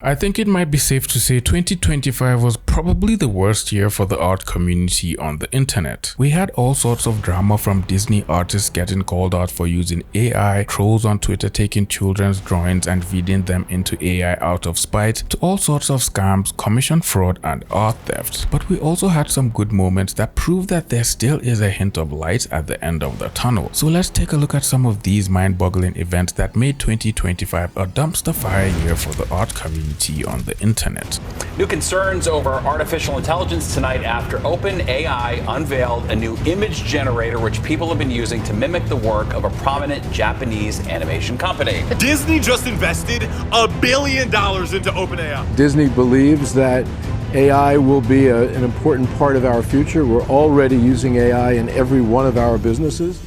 I think it might be safe to say 2025 was probably the worst year for the art community on the internet. We had all sorts of drama, from Disney artists getting called out for using AI, trolls on Twitter taking children's drawings and feeding them into AI out of spite, to all sorts of scams, commission fraud and art theft. But we also had some good moments that prove that there still is a hint of light at the end of the tunnel. So let's take a look at some of these mind-boggling events that made 2025 a dumpster fire year for the art community on the internet. New concerns over artificial intelligence tonight after OpenAI unveiled a new image generator which people have been using to mimic the work of a prominent Japanese animation company. Disney just invested $1 billion into OpenAI. Disney believes that AI will be an important part of our future. We're already using AI in every one of our businesses.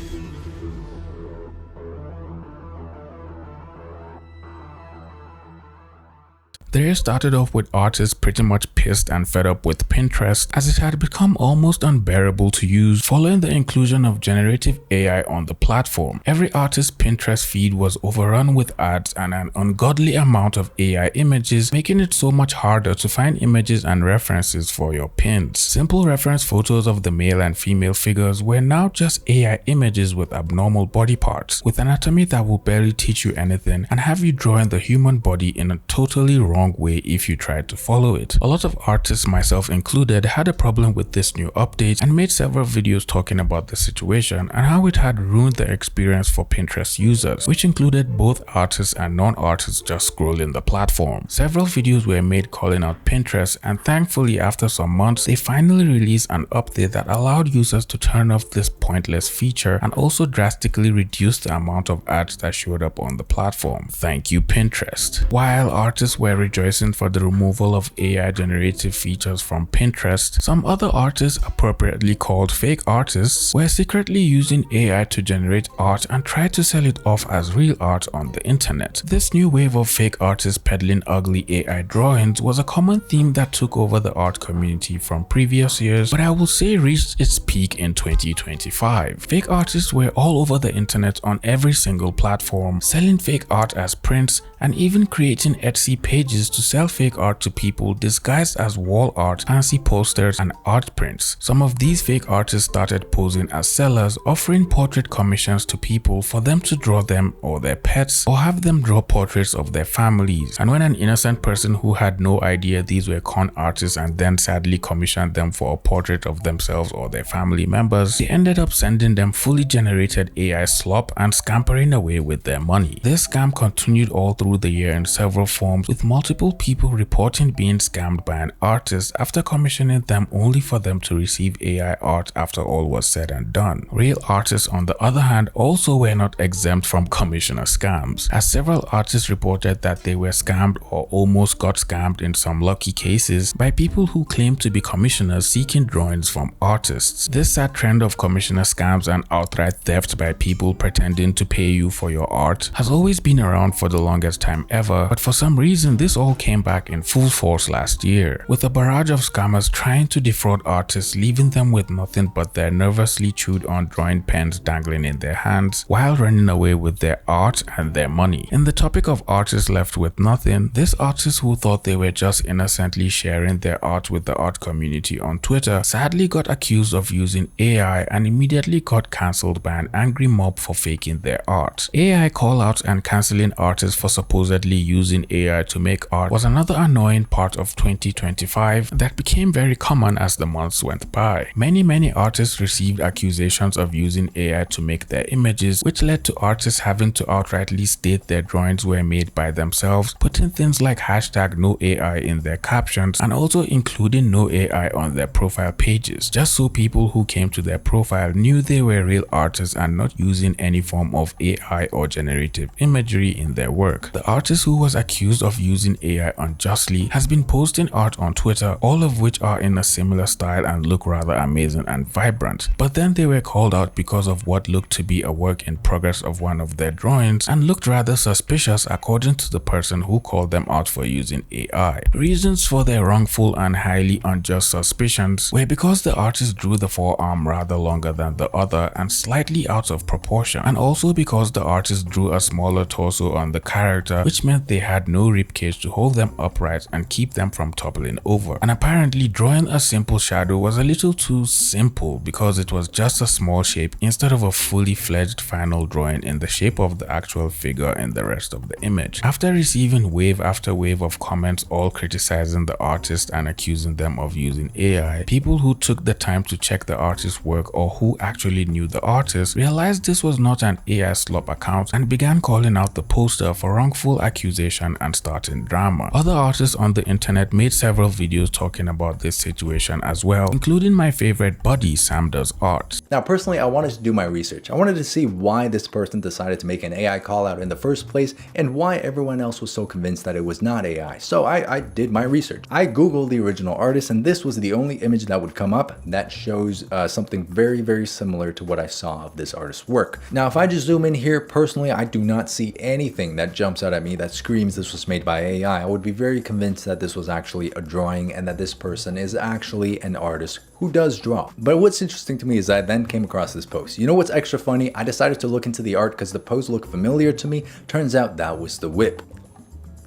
The year started off with artists pretty much pissed and fed up with Pinterest, as it had become almost unbearable to use following the inclusion of generative AI on the platform. Every artist's Pinterest feed was overrun with ads and an ungodly amount of AI images, making it so much harder to find images and references for your pins. Simple reference photos of the male and female figures were now just AI images with abnormal body parts, with anatomy that will barely teach you anything and have you drawing the human body in a totally wrong way if you tried to follow it. A lot of artists, myself included, had a problem with this new update and made several videos talking about the situation and how it had ruined the experience for Pinterest users, which included both artists and non-artists just scrolling the platform. Several videos were made calling out Pinterest, and thankfully after some months they finally released an update that allowed users to turn off this pointless feature and also drastically reduce the amount of ads that showed up on the platform. Thank you, Pinterest. While artists were rejoicing for the removal of AI generative features from Pinterest, some other artists, appropriately called fake artists, were secretly using AI to generate art and try to sell it off as real art on the internet. This new wave of fake artists peddling ugly AI drawings was a common theme that took over the art community from previous years, but I will say reached its peak in 2025. Fake artists were all over the internet on every single platform, selling fake art as prints and even creating Etsy pages to sell fake art to people disguised as wall art, fancy posters and art prints. Some of these fake artists started posing as sellers, offering portrait commissions to people for them to draw them or their pets, or have them draw portraits of their families. And when an innocent person who had no idea these were con artists and then sadly commissioned them for a portrait of themselves or their family members, they ended up sending them fully generated AI slop and scampering away with their money. This scam continued all through the year in several forms, with multiple people reporting being scammed by an artist after commissioning them only for them to receive AI art after all was said and done. Real artists, on the other hand, also were not exempt from commissioner scams, as several artists reported that they were scammed or almost got scammed in some lucky cases by people who claimed to be commissioners seeking drawings from artists. This sad trend of commissioner scams and outright theft by people pretending to pay you for your art has always been around for the longest time ever, but for some reason this all came back in full force last year, with a barrage of scammers trying to defraud artists, leaving them with nothing but their nervously chewed on drawing pens dangling in their hands while running away with their art and their money. In the topic of artists left with nothing, this artist who thought they were just innocently sharing their art with the art community on Twitter sadly got accused of using AI and immediately got cancelled by an angry mob for faking their art. AI call-outs and cancelling artists for supposedly using AI to make art was another annoying part of 2025 that became very common as the months went by. Many artists received accusations of using AI to make their images, which led to artists having to outrightly state their drawings were made by themselves, putting things like #NoAI in their captions and also including no AI on their profile pages, just so people who came to their profile knew they were real artists and not using any form of AI or generative imagery in their work. The artist who was accused of using AI unjustly has been posting art on Twitter, all of which are in a similar style and look rather amazing and vibrant, but then they were called out because of what looked to be a work in progress of one of their drawings and looked rather suspicious according to the person who called them out for using AI. Reasons for their wrongful and highly unjust suspicions were because the artist drew the forearm rather longer than the other and slightly out of proportion, and also because the artist drew a smaller torso on the character, which meant they had no ribcage to hold them upright and keep them from toppling over. And apparently drawing a simple shadow was a little too simple because it was just a small shape instead of a fully fledged final drawing in the shape of the actual figure in the rest of the image. After receiving wave after wave of comments all criticizing the artist and accusing them of using AI, people who took the time to check the artist's work or who actually knew the artist realized this was not an AI slop account and began calling out the poster for wrongful accusation and starting drama. Other artists on the internet made several videos talking about this situation as well, including my favorite buddy Sam Does Art. Now personally, I wanted to do my research. I wanted to see why this person decided to make an AI call out in the first place and why everyone else was so convinced that it was not AI. So I did my research. I googled the original artist and this was the only image that would come up that shows something very similar to what I saw of this artist's work. Now if I just zoom in here, personally I do not see anything that jumps out at me that screams this was made by AI. I would be very convinced that this was actually a drawing and that this person is actually an artist who does draw. But what's interesting to me is I then came across this post. You know what's extra funny? I decided to look into the art because the post looked familiar to me. Turns out that was the whip.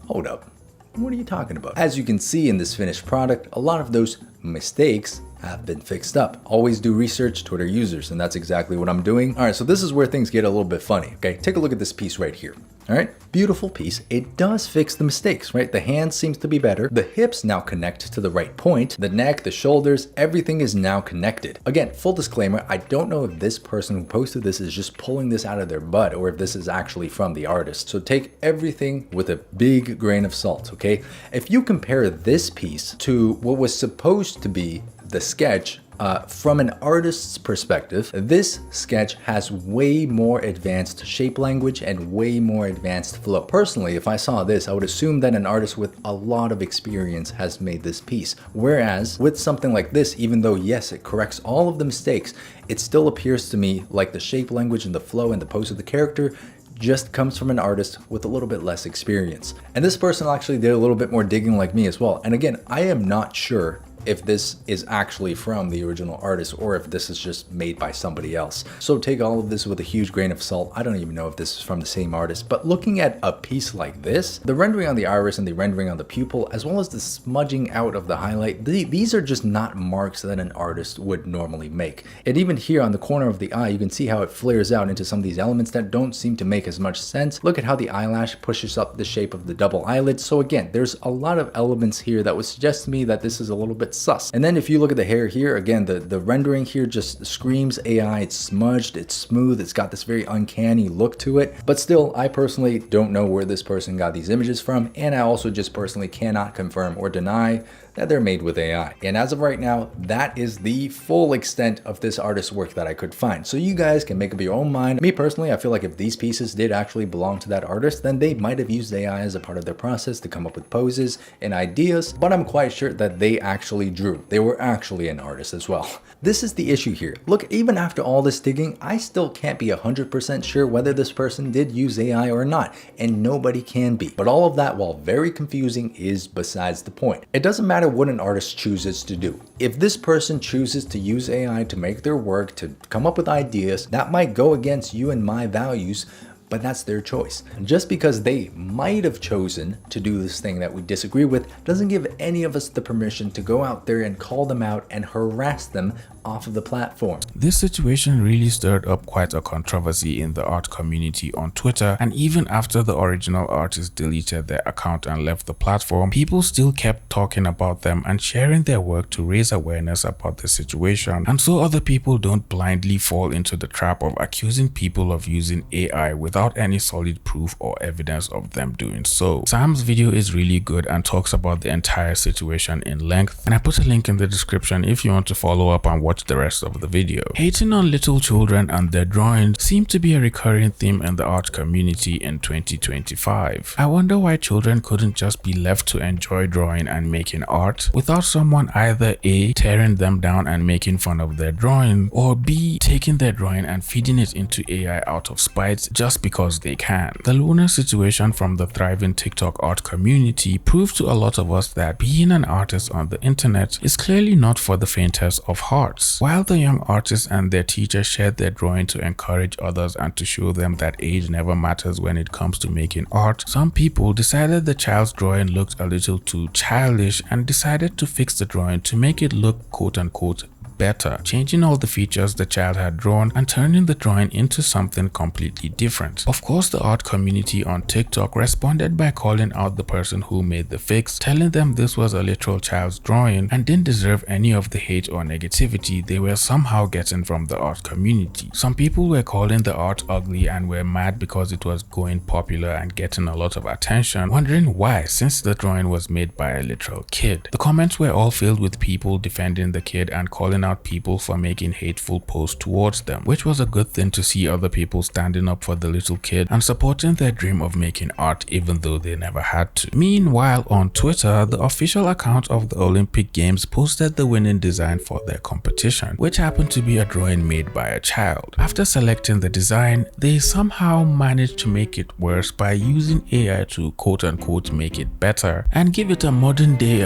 Hold up. What are you talking about? As you can see in this finished product, a lot of those mistakes have been fixed up. Always do research, Twitter users, and that's exactly what I'm doing. All right, so this is where things get a little bit funny, okay? Take a look at this piece right here. All right, beautiful piece. It does fix the mistakes, right? The hand seems to be better. The hips now connect to the right point. The neck, the shoulders, everything is now connected. Again, full disclaimer, I don't know if this person who posted this is just pulling this out of their butt or if this is actually from the artist. So take everything with a big grain of salt, okay? If you compare this piece to what was supposed to be the sketch, from an artist's perspective, this sketch has way more advanced shape language and way more advanced flow. Personally, if I saw this, I would assume that an artist with a lot of experience has made this piece. Whereas with something like this, even though yes, it corrects all of the mistakes, it still appears to me like the shape language and the flow and the pose of the character just comes from an artist with a little bit less experience. And this person actually did a little bit more digging like me as well. And again, I am not sure if this is actually from the original artist or if this is just made by somebody else. So take all of this with a huge grain of salt. I don't even know if this is from the same artist, but looking at a piece like this, the rendering on the iris and the rendering on the pupil, as well as the smudging out of the highlight, these are just not marks that an artist would normally make. And even here on the corner of the eye, you can see how it flares out into some of these elements that don't seem to make as much sense. Look at how the eyelash pushes up the shape of the double eyelid. So again, there's a lot of elements here that would suggest to me that this is a little bit sus. And then if you look at the hair here, again, the rendering here just screams AI. It's smudged, it's smooth, it's got this very uncanny look to it. But still, I personally don't know where this person got these images from, and I also just personally cannot confirm or deny that they're made with AI. And as of right now, that is the full extent of this artist's work that I could find. So you guys can make up your own mind. Me personally, I feel like if these pieces did actually belong to that artist, then they might have used AI as a part of their process to come up with poses and ideas, but I'm quite sure that they actually drew. They were actually an artist as well. This is the issue here. Look, even after all this digging, I still can't be 100% sure whether this person did use AI or not, and nobody can be. But all of that, while very confusing, is besides the point. It doesn't matter what an artist chooses to do. If this person chooses to use AI to make their work, to come up with ideas, that might go against you and my values, but that's their choice. And just because they might have chosen to do this thing that we disagree with doesn't give any of us the permission to go out there and call them out and harass them off of the platform. This situation really stirred up quite a controversy in the art community on Twitter, and even after the original artist deleted their account and left the platform, people still kept talking about them and sharing their work to raise awareness about the situation, and so other people don't blindly fall into the trap of accusing people of using AI without any solid proof or evidence of them doing so. Sam's video is really good and talks about the entire situation in length, and I put a link in the description if you want to follow up and watch the rest of the video. Hating on little children and their drawings seemed to be a recurring theme in the art community in 2025. I wonder why children couldn't just be left to enjoy drawing and making art without someone either A, tearing them down and making fun of their drawing, or B, taking their drawing and feeding it into AI out of spite just because they can. The Luna situation from the thriving TikTok art community proved to a lot of us that being an artist on the internet is clearly not for the faintest of hearts. While the young artists and their teachers shared their drawing to encourage others and to show them that age never matters when it comes to making art, some people decided the child's drawing looked a little too childish and decided to fix the drawing to make it look quote-unquote better, changing all the features the child had drawn and turning the drawing into something completely different. Of course, the art community on TikTok responded by calling out the person who made the fix, telling them this was a literal child's drawing and didn't deserve any of the hate or negativity they were somehow getting from the art community. Some people were calling the art ugly and were mad because it was going popular and getting a lot of attention, wondering why since the drawing was made by a literal kid. The comments were all filled with people defending the kid and calling out people for making hateful posts towards them, which was a good thing to see other people standing up for the little kid and supporting their dream of making art even though they never had to. Meanwhile, on Twitter, the official account of the Olympic Games posted the winning design for their competition, which happened to be a drawing made by a child. After selecting the design, they somehow managed to make it worse by using AI to quote-unquote make it better and give it a modern day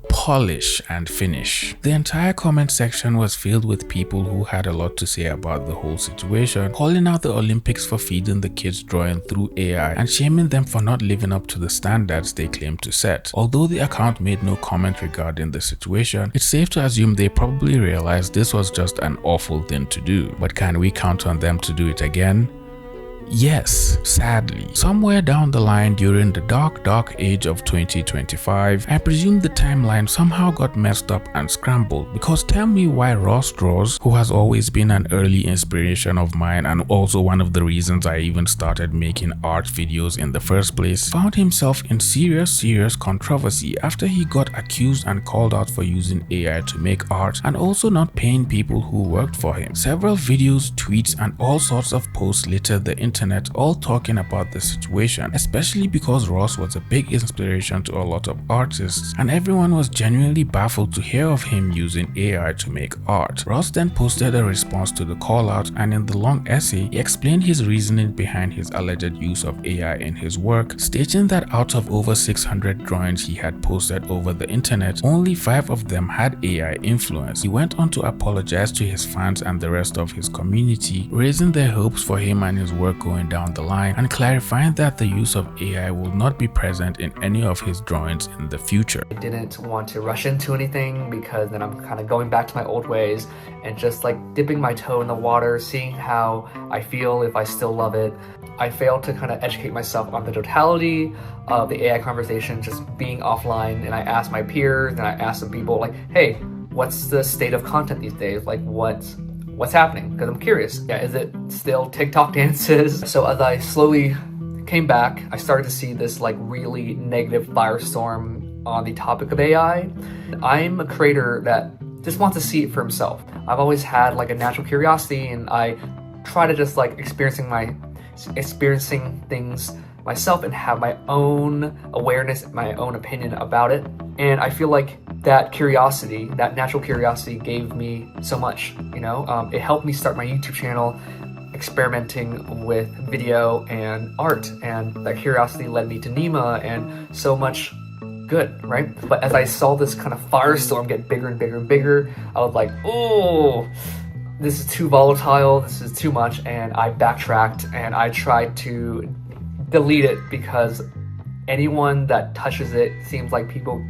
polish and finish. The entire comment section was filled with people who had a lot to say about the whole situation, calling out the Olympics for feeding the kids drawing through AI and shaming them for not living up to the standards they claim to set. Although the account made no comment regarding the situation, it's safe to assume they probably realized this was just an awful thing to do. But can we count on them to do it again? Yes, sadly. Somewhere down the line during the dark age of 2025, I presume the timeline somehow got messed up and scrambled, because tell me why Ross Draws, who has always been an early inspiration of mine and also one of the reasons I even started making art videos in the first place, found himself in serious controversy after he got accused and called out for using AI to make art and also not paying people who worked for him. Several videos, tweets, and all sorts of posts littered the internet all talking about the situation, especially because Ross was a big inspiration to a lot of artists and everyone was genuinely baffled to hear of him using AI to make art. Ross then posted a response to the call out, and in the long essay he explained his reasoning behind his alleged use of AI in his work, stating that out of over 600 drawings he had posted over the internet, only 5 of them had AI influence. He went on to apologize to his fans and the rest of his community, raising their hopes for him and his work going down the line and clarifying that the use of AI will not be present in any of his drawings in the future. I didn't want to rush into anything because then I'm kind of going back to my old ways and just like dipping my toe in the water, seeing how I feel, if I still love it. I failed to kind of educate myself on the totality of the AI conversation, just being offline, and I asked my peers and I asked some people like, hey, what's the state of content these days? Like what's happening? Because I'm curious. Yeah, is it still TikTok dances? So as I slowly came back, I started to see this like really negative firestorm on the topic of AI. I'm a creator that just wants to see it for himself. I've always had like a natural curiosity, and I try to just like experiencing things myself and have my own awareness, my own opinion about it. And I feel like that curiosity, that natural curiosity, gave me so much, you know. It helped me start my YouTube channel, experimenting with video and art, and that curiosity led me to Nema and so much good, right? But as I saw this kind of firestorm get bigger and bigger and bigger, I was like, oh, this is too volatile, this is too much, and I backtracked and I tried to delete it because anyone that touches it seems like people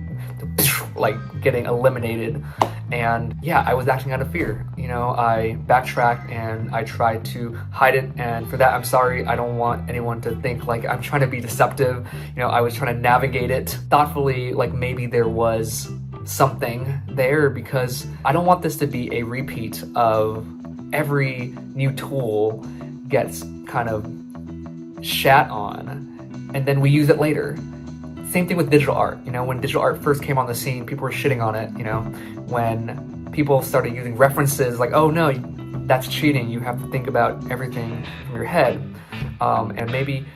like getting eliminated. And yeah, I was acting out of fear. You know, I backtracked and I tried to hide it, and for that I'm sorry. I don't want anyone to think like I'm trying to be deceptive. You know, I was trying to navigate it thoughtfully, like maybe there was something there, because I don't want this to be a repeat of every new tool gets kind of shat on and then we use it later. Same thing with digital art. You know, when digital art first came on the scene, people were shitting on it. You know, when people started using references like, oh no, that's cheating, you have to think about everything from your head. And maybe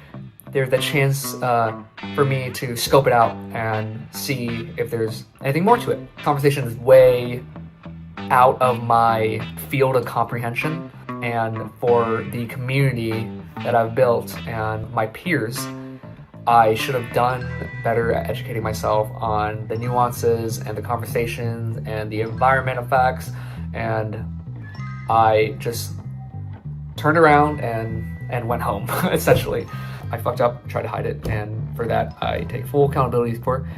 there's that chance for me to scope it out and see if there's anything more to it. Conversation is way out of my field of comprehension, and for the community that I've built and my peers, I should have done better at educating myself on the nuances and the conversations and the environment effects, and I just turned around and went home, essentially. I fucked up, tried to hide it, and for that I take full accountability for.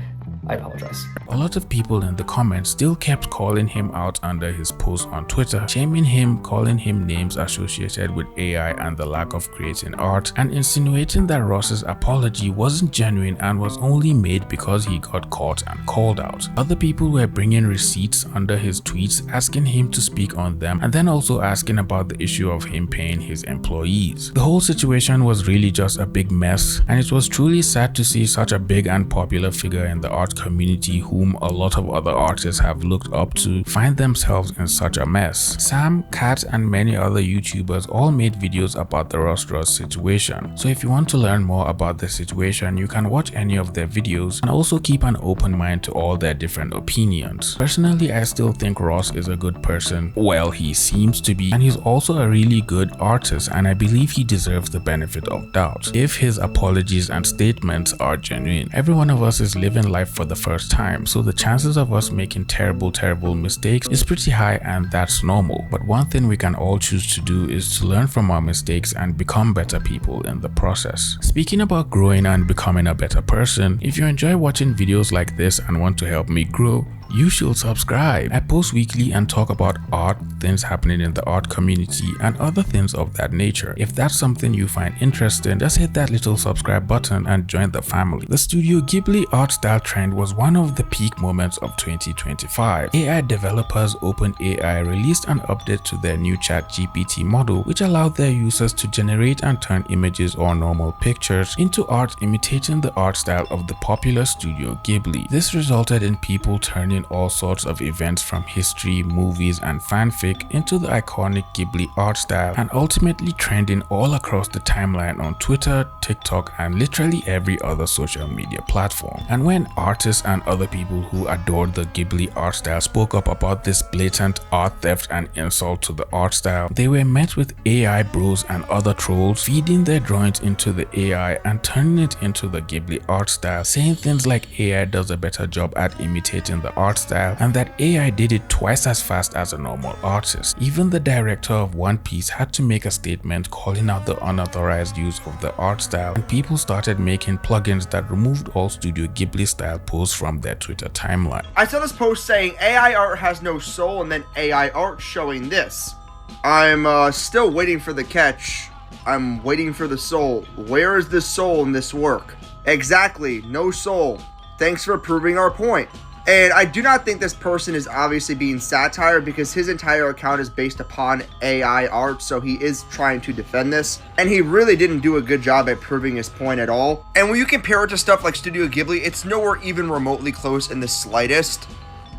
I apologize. A lot of people in the comments still kept calling him out under his post on Twitter, shaming him, calling him names associated with AI and the lack of creating art, and insinuating that Ross's apology wasn't genuine and was only made because he got caught and called out. Other people were bringing receipts under his tweets, asking him to speak on them, and then also asking about the issue of him paying his employees. The whole situation was really just a big mess, and it was truly sad to see such a big and popular figure in the art community whom a lot of other artists have looked up to find themselves in such a mess. Sam, Kat, and many other YouTubers all made videos about the Ross situation. So if you want to learn more about the situation, you can watch any of their videos and also keep an open mind to all their different opinions. Personally, I still think Ross is a good person. Well, he seems to be, and he's also a really good artist, and I believe he deserves the benefit of doubt if his apologies and statements are genuine. Every one of us is living life for the first time, so the chances of us making terrible mistakes is pretty high, and that's normal. But one thing we can all choose to do is to learn from our mistakes and become better people in the process. Speaking about growing and becoming a better person, if you enjoy watching videos like this and want to help me grow, you should subscribe. I post weekly and talk about art, things happening in the art community, and other things of that nature. If that's something you find interesting, just hit that little subscribe button and join the family. The Studio Ghibli art style trend was one of the peak moments of 2025. AI developers OpenAI released an update to their new ChatGPT model, which allowed their users to generate and turn images or normal pictures into art imitating the art style of the popular Studio Ghibli. This resulted in people turning all sorts of events from history, movies, and fanfic into the iconic Ghibli art style, and ultimately trending all across the timeline on Twitter, TikTok, and literally every other social media platform. And when artists and other people who adored the Ghibli art style spoke up about this blatant art theft and insult to the art style, they were met with AI bros and other trolls feeding their drawings into the AI and turning it into the Ghibli art style, saying things like AI does a better job at imitating the art style and that AI did it twice as fast as a normal artist. Even the director of One Piece had to make a statement calling out the unauthorized use of the art style, and people started making plugins that removed all Studio Ghibli style posts from their Twitter timeline. I saw this post saying AI art has no soul and then AI art showing this. I'm still waiting for the catch. I'm waiting for the soul. Where is the soul in this work? Exactly, no soul. Thanks for proving our point. And I do not think this person is obviously being satire, because his entire account is based upon AI art, so he is trying to defend this. And he really didn't do a good job at proving his point at all. And when you compare it to stuff like Studio Ghibli, it's nowhere even remotely close in the slightest.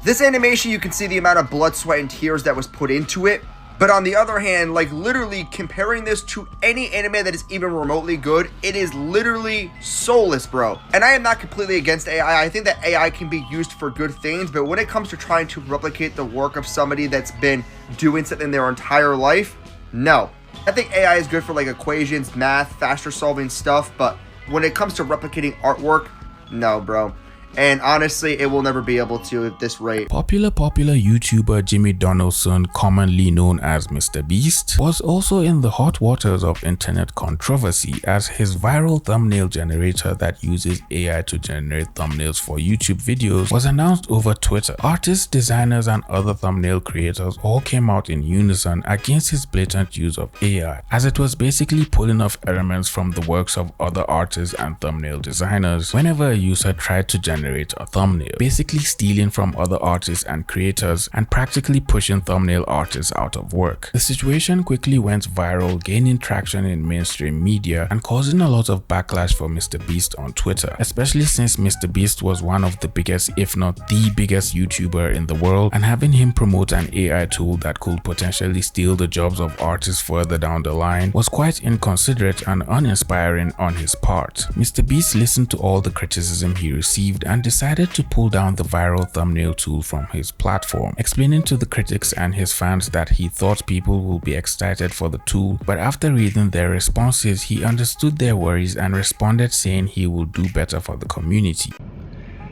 This animation, you can see the amount of blood, sweat, and tears that was put into it. But on the other hand, like literally comparing this to any anime that is even remotely good, it is literally soulless, bro. And I am not completely against AI. I think that AI can be used for good things, but when it comes to trying to replicate the work of somebody that's been doing something their entire life, no. I think AI is good for like equations, math, faster solving stuff, but when it comes to replicating artwork, no, bro. And honestly, it will never be able to at this rate. Popular YouTuber Jimmy Donaldson, commonly known as MrBeast, was also in the hot waters of internet controversy as his viral thumbnail generator that uses AI to generate thumbnails for YouTube videos was announced over Twitter. Artists, designers, and other thumbnail creators all came out in unison against his blatant use of AI, as it was basically pulling off elements from the works of other artists and thumbnail designers whenever a user tried to generate a thumbnail, basically stealing from other artists and creators and practically pushing thumbnail artists out of work. The situation quickly went viral, gaining traction in mainstream media and causing a lot of backlash for MrBeast on Twitter, especially since MrBeast was one of the biggest, if not the biggest YouTuber in the world, and having him promote an AI tool that could potentially steal the jobs of artists further down the line was quite inconsiderate and uninspiring on his part. MrBeast listened to all the criticism he received and decided to pull down the viral thumbnail tool from his platform, explaining to the critics and his fans that he thought people will be excited for the tool, but after reading their responses, he understood their worries and responded saying he will do better for the community.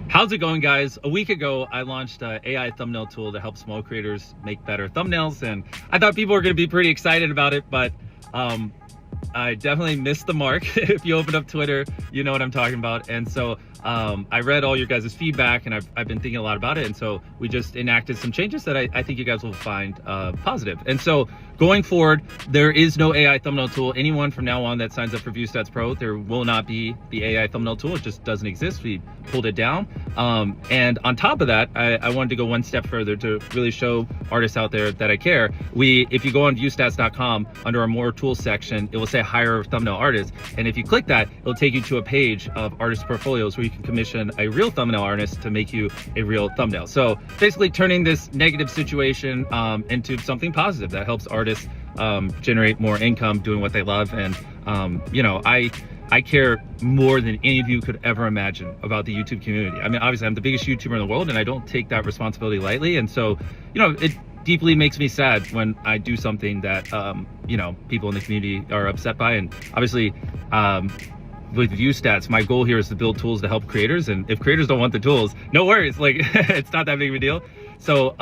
How's it going, guys? A week ago, I launched an AI thumbnail tool to help small creators make better thumbnails, and I thought people were going to be pretty excited about it, but I definitely missed the mark. If you open up Twitter, you know what I'm talking about. And so I read all your guys' feedback, and I've been thinking a lot about it, and so we just enacted some changes that I think you guys will find positive. And so going forward, there is no AI thumbnail tool. Anyone from now on that signs up for ViewStats Pro, there will not be the AI thumbnail tool. It just doesn't exist. We pulled it down. And on top of that, I wanted to go one step further to really show artists out there that I care. If you go on viewstats.com, under our more tools section, it will say hire thumbnail artists. And if you click that, it'll take you to a page of artist portfolios where you can commission a real thumbnail artist to make you a real thumbnail. So basically turning this negative situation into something positive that helps artists generate more income doing what they love. And you know, I care more than any of you could ever imagine about the YouTube community. I mean, obviously I'm the biggest YouTuber in the world, and I don't take that responsibility lightly. And so, you know, it deeply makes me sad when I do something that you know, people in the community are upset by. And obviously with ViewStats, my goal here is to build tools to help creators, and if creators don't want the tools, no worries, like it's not that big of a deal. So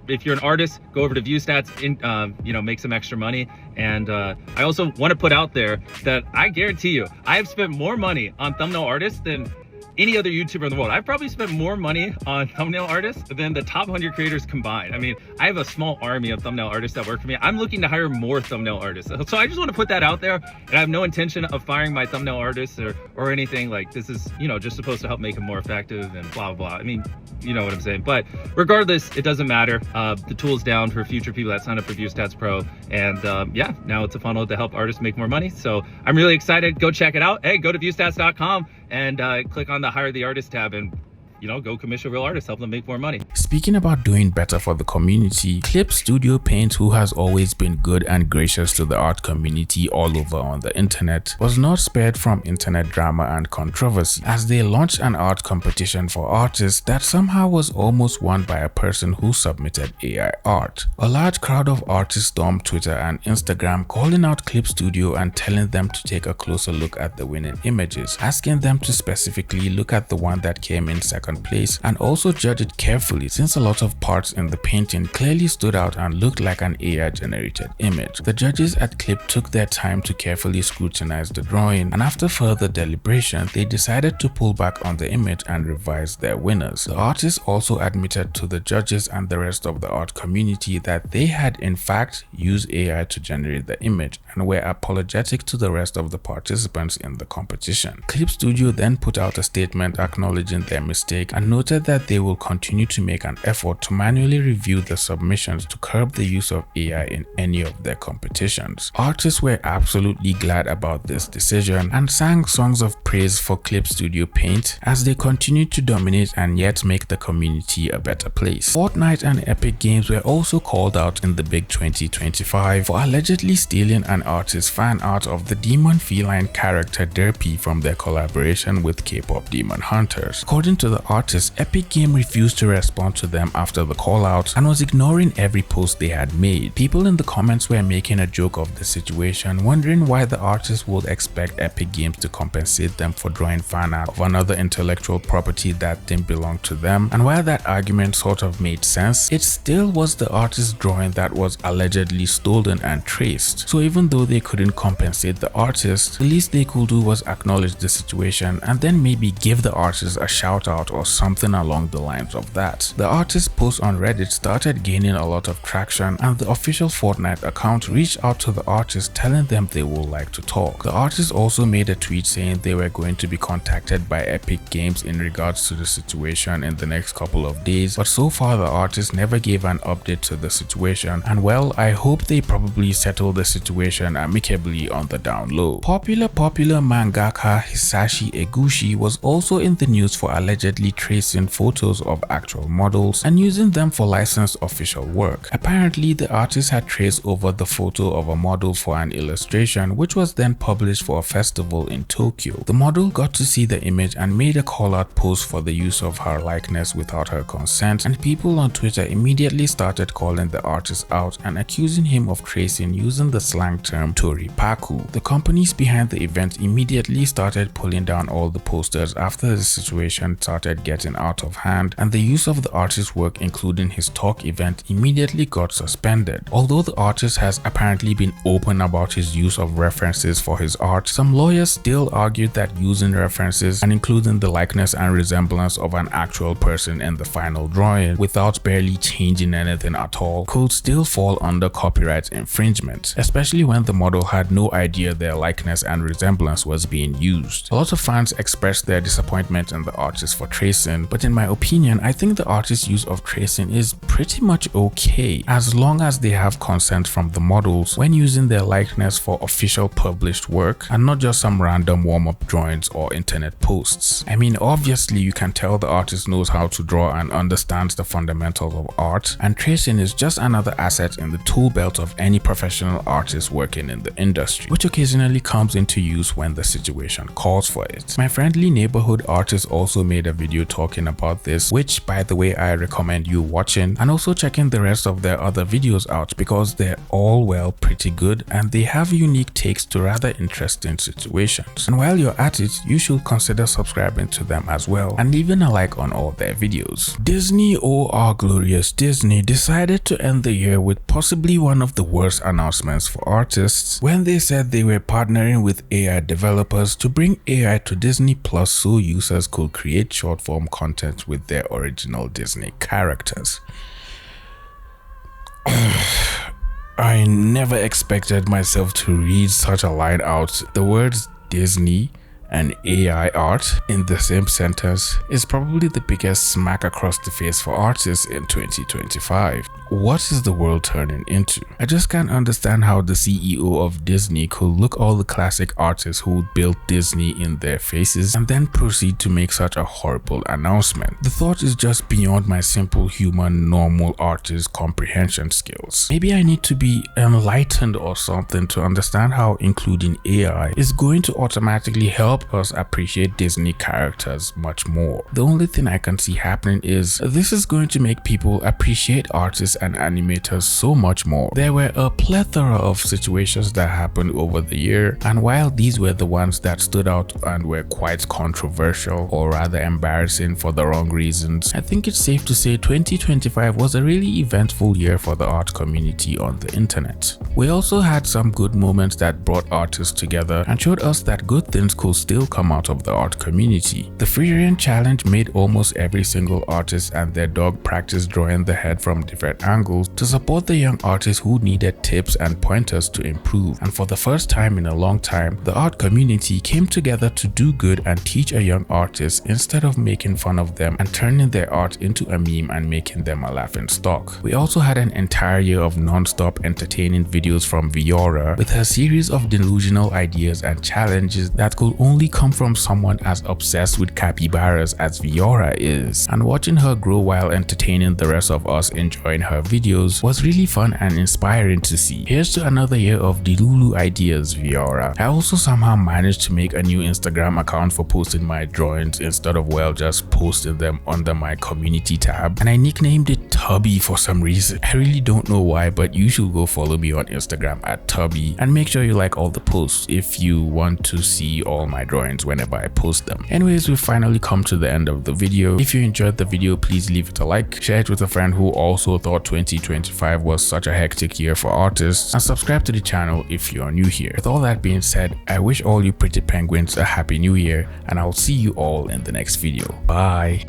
if you're an artist, go over to ViewStats, you know, make some extra money. And I also want to put out there that I guarantee you, I have spent more money on thumbnail artists than any other YouTuber in the world. I've probably spent more money on thumbnail artists than the top 100 creators combined. I mean, I have a small army of thumbnail artists that work for me. I'm looking to hire more thumbnail artists. So I just want to put that out there, and I have no intention of firing my thumbnail artists or anything. Like, this is, you know, just supposed to help make them more effective and blah, blah, blah. I mean, you know what I'm saying. But regardless, it doesn't matter. The tool's down for future people that sign up for ViewStats Pro. And yeah, now it's a funnel to help artists make more money. So I'm really excited. Go check it out. Hey, go to viewstats.com and click on the Hire the Artist tab, and you know, go commission real artists, help them make more money. Speaking about doing better for the community, Clip Studio Paint, who has always been good and gracious to the art community all over on the internet, was not spared from internet drama and controversy as they launched an art competition for artists that somehow was almost won by a person who submitted AI art. A large crowd of artists stormed Twitter and Instagram, calling out Clip Studio and telling them to take a closer look at the winning images, asking them to specifically look at the one that came in second place and also judge it carefully, since a lot of parts in the painting clearly stood out and looked like an AI generated image. The judges at Clip took their time to carefully scrutinize the drawing, and after further deliberation, they decided to pull back on the image and revise their winners. The artists also admitted to the judges and the rest of the art community that they had in fact used AI to generate the image and were apologetic to the rest of the participants in the competition. Clip Studio then put out a statement acknowledging their mistake and noted that they will continue to make an effort to manually review the submissions to curb the use of AI in any of their competitions. Artists were absolutely glad about this decision and sang songs of praise for Clip Studio Paint as they continued to dominate and yet make the community a better place. Fortnite and Epic Games were also called out in the big 2025 for allegedly stealing an artist's fan art of the demon feline character Derpy from their collaboration with K-pop Demon Hunters. According to the artist, Epic Game refused to respond to them after the call out and was ignoring every post they had made. People in the comments were making a joke of the situation, wondering why the artist would expect Epic Games to compensate them for drawing fan art of another intellectual property that didn't belong to them, and while that argument sort of made sense, it still was the artist's drawing that was allegedly stolen and traced. So even though they couldn't compensate the artist, the least they could do was acknowledge the situation and then maybe give the artist a shout out or something along the lines of that. The artist's post on Reddit started gaining a lot of traction, and the official Fortnite account reached out to the artist telling them they would like to talk. The artist also made a tweet saying they were going to be contacted by Epic Games in regards to the situation in the next couple of days, but so far the artist never gave an update to the situation, and well, I hope they probably settle the situation amicably on the down low. Popular mangaka Hisashi Eguchi was also in the news for allegedly immediately tracing photos of actual models and using them for licensed official work. Apparently, the artist had traced over the photo of a model for an illustration, which was then published for a festival in Tokyo. The model got to see the image and made a call-out post for the use of her likeness without her consent, and people on Twitter immediately started calling the artist out and accusing him of tracing using the slang term toripaku. The companies behind the event immediately started pulling down all the posters after the situation started getting out of hand, and the use of the artist's work, including his talk event, immediately got suspended. Although the artist has apparently been open about his use of references for his art, some lawyers still argued that using references and including the likeness and resemblance of an actual person in the final drawing without barely changing anything at all could still fall under copyright infringement, especially when the model had no idea their likeness and resemblance was being used. A lot of fans expressed their disappointment in the artist for tracing, but in my opinion, I think the artist's use of tracing is pretty much okay as long as they have consent from the models when using their likeness for official published work and not just some random warm-up drawings or internet posts. I mean, obviously you can tell the artist knows how to draw and understands the fundamentals of art, and tracing is just another asset in the tool belt of any professional artist working in the industry, which occasionally comes into use when the situation calls for it. My friendly neighborhood artist also made a video talking about this, which by the way I recommend you watching and also checking the rest of their other videos out because they're all pretty good and they have unique takes to rather interesting situations. And while you're at it, you should consider subscribing to them as well and leaving a like on all their videos. Disney, oh our glorious Disney, decided to end the year with possibly one of the worst announcements for artists when they said they were partnering with AI developers to bring AI to Disney Plus so users could create short-form content with their original Disney characters. I never expected myself to read such a line out. The words Disney and AI art in the same sentence is probably the biggest smack across the face for artists in 2025. What is the world turning into? I just can't understand how the CEO of Disney could look all the classic artists who built Disney in their faces and then proceed to make such a horrible announcement. The thought is just beyond my simple human normal artist comprehension skills. Maybe I need to be enlightened or something to understand how including AI is going to automatically help us appreciate Disney characters much more. The only thing I can see happening is this is going to make people appreciate artists and animators so much more. There were a plethora of situations that happened over the year, and while these were the ones that stood out and were quite controversial or rather embarrassing for the wrong reasons, I think it's safe to say 2025 was a really eventful year for the art community on the internet. We also had some good moments that brought artists together and showed us that good things could still come out of the art community. The Freerian challenge made almost every single artist and their dog practice drawing the head from different angles to support the young artists who needed tips and pointers to improve. And for the first time in a long time, the art community came together to do good and teach a young artist instead of making fun of them and turning their art into a meme and making them a laughing stock. We also had an entire year of non-stop entertaining videos from Viyaura with her series of delusional ideas and challenges that could only come from someone as obsessed with capybaras as Viyaura is, and watching her grow while entertaining the rest of us enjoying her videos was really fun and inspiring to see. Here's to another year of Delulu ideas, Viyaura. I also somehow managed to make a new Instagram account for posting my drawings instead of just posting them under my community tab, and I nicknamed it Tubby for some reason. I really don't know why, but you should go follow me on Instagram at Tubby and make sure you like all the posts if you want to see all my drawings whenever I post them. Anyways, we've finally come to the end of the video. If you enjoyed the video, please leave it a like, share it with a friend who also thought 2025 was such a hectic year for artists, and subscribe to the channel if you're new here. With all that being said, I wish all you pretty penguins a happy new year, and I'll see you all in the next video. Bye.